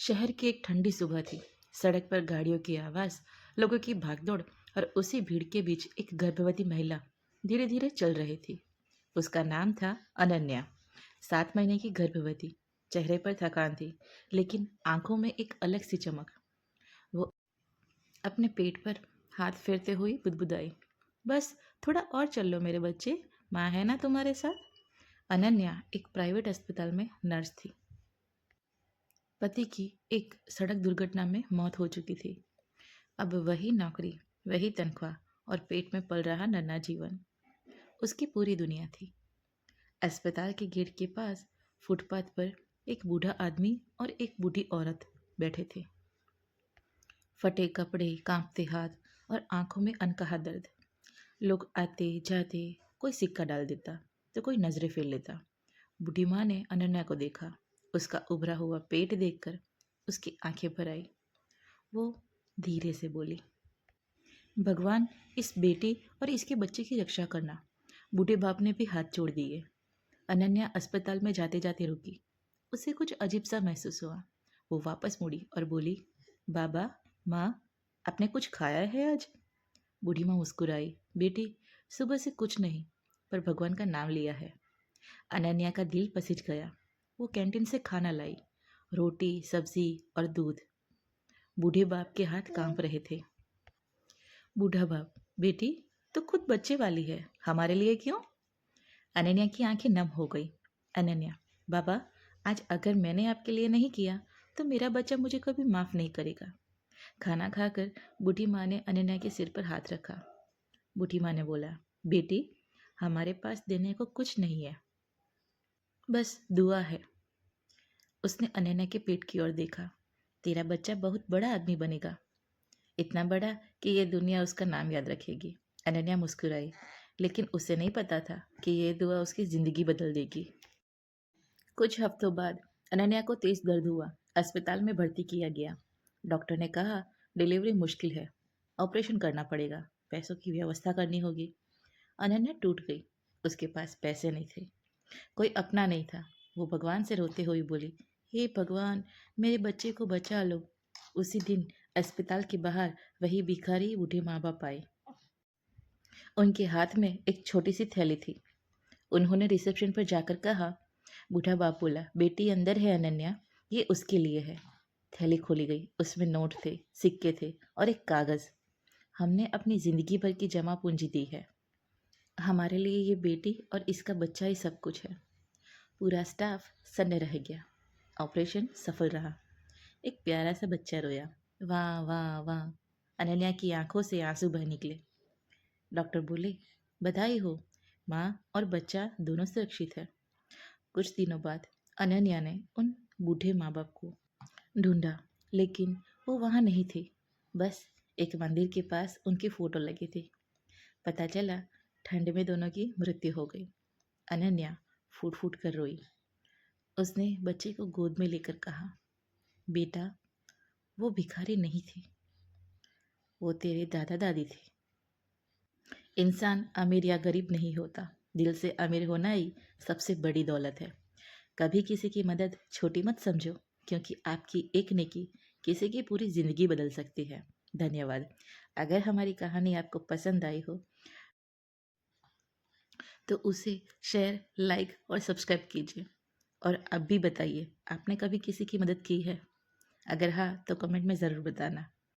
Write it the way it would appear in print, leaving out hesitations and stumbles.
शहर की एक ठंडी सुबह थी। सड़क पर गाड़ियों की आवाज़, लोगों की भागदौड़ और उसी भीड़ के बीच एक गर्भवती महिला धीरे धीरे चल रही थी। उसका नाम था अनन्या। 7 महीने की गर्भवती। चेहरे पर थकान थी, लेकिन आंखों में एक अलग सी चमक। वो अपने पेट पर हाथ फेरते हुए बुदबुदाई, बस थोड़ा और चल लो मेरे बच्चे, माँ है ना तुम्हारे साथ। अनन्या एक प्राइवेट अस्पताल में नर्स थी। पति की एक सड़क दुर्घटना में मौत हो चुकी थी। अब वही नौकरी, वही तनख्वाह और पेट में पल रहा नन्हा जीवन उसकी पूरी दुनिया थी। अस्पताल के गेट के पास फुटपाथ पर एक बूढ़ा आदमी और एक बूढ़ी औरत बैठे थे। फटे कपड़े, कांपते हाथ और आंखों में अनकहा दर्द। लोग आते जाते, कोई सिक्का डाल देता तो कोई नजरें फेर लेता। बूढ़ी माँ ने अनन्या को देखा। उसका उभरा हुआ पेट देखकर उसकी आंखें भर आई। वो धीरे से बोली, भगवान, इस बेटी और इसके बच्चे की रक्षा करना। बूढ़े बाप ने भी हाथ जोड़ दिए। अनन्या अस्पताल में जाते जाते रुकी। उसे कुछ अजीब सा महसूस हुआ। वो वापस मुड़ी और बोली, बाबा, माँ, आपने कुछ खाया है आज? बूढ़ी माँ मुस्कुराई, बेटी, सुबह से कुछ नहीं, पर भगवान का नाम लिया है। अनन्या का दिल पसीज गया। वो कैंटीन से खाना लाई, रोटी, सब्जी और दूध। बूढ़े बाप के हाथ कांप रहे थे। बूढ़ा बाप, बेटी, तो खुद बच्चे वाली है, हमारे लिए क्यों? अनन्या की आंखें नम हो गई। अनन्या, बाबा, आज अगर मैंने आपके लिए नहीं किया तो मेरा बच्चा मुझे कभी माफ नहीं करेगा। खाना खाकर बूढ़ी माँ ने अनन्या के सिर पर हाथ रखा। बूढ़ी माँ ने बोला, बेटी, हमारे पास देने को कुछ नहीं है, बस दुआ है। उसने अनन्या के पेट की ओर देखा। तेरा बच्चा बहुत बड़ा आदमी बनेगा, इतना बड़ा कि ये दुनिया उसका नाम याद रखेगी। अनन्या मुस्कुराई, लेकिन उसे नहीं पता था कि ये दुआ उसकी जिंदगी बदल देगी। कुछ हफ्तों बाद अनन्या को तेज दर्द हुआ। अस्पताल में भर्ती किया गया। डॉक्टर ने कहा, डिलीवरी मुश्किल है, ऑपरेशन करना पड़ेगा, पैसों की व्यवस्था करनी होगी। अनन्या टूट गई। उसके पास पैसे नहीं थे, कोई अपना नहीं था। वो भगवान से रोते हुए बोली, हे भगवान, मेरे बच्चे को बचा लो। उसी दिन अस्पताल के बाहर वही भिखारी बूढ़े माँ बाप आए। उनके हाथ में एक छोटी सी थैली थी। उन्होंने रिसेप्शन पर जाकर कहा। बूढ़ा बाप बोला, बेटी अंदर है अनन्या, ये उसके लिए है। थैली खोली गई। उसमें नोट थे, सिक्के थे और एक कागज। हमने अपनी जिंदगी भर की जमा पूंजी दी है। हमारे लिए ये बेटी और इसका बच्चा ही सब कुछ है। पूरा स्टाफ सन्न रह गया। ऑपरेशन सफल रहा। एक प्यारा सा बच्चा रोया, वाह वाह वाह। अनन्या की आंखों से आंसू बह निकले। डॉक्टर बोले, बधाई हो, माँ और बच्चा दोनों सुरक्षित है। कुछ दिनों बाद अनन्या ने उन बूढ़े माँ बाप को ढूंढा, लेकिन वो वहाँ नहीं थे। बस एक मंदिर के पास उनकी फोटो लगी थी। पता चला ठंड में दोनों की मृत्यु हो गई। अनन्या फूट फूट कर रोई। उसने बच्चे को गोद में लेकर कहा, बेटा, वो भिखारी नहीं थे, वो तेरे दादा दादी थे। इंसान अमीर या गरीब नहीं होता, दिल से अमीर होना ही सबसे बड़ी दौलत है। कभी किसी की मदद छोटी मत समझो, क्योंकि आपकी एक नेकी किसी की पूरी जिंदगी बदल सकती है। धन्यवाद। अगर हमारी कहानी आपको पसंद आई हो तो उसे शेयर, लाइक और सब्सक्राइब कीजिए। और अब भी बताइए, आपने कभी किसी की मदद की है? अगर हाँ, तो कमेंट में ज़रूर बताना।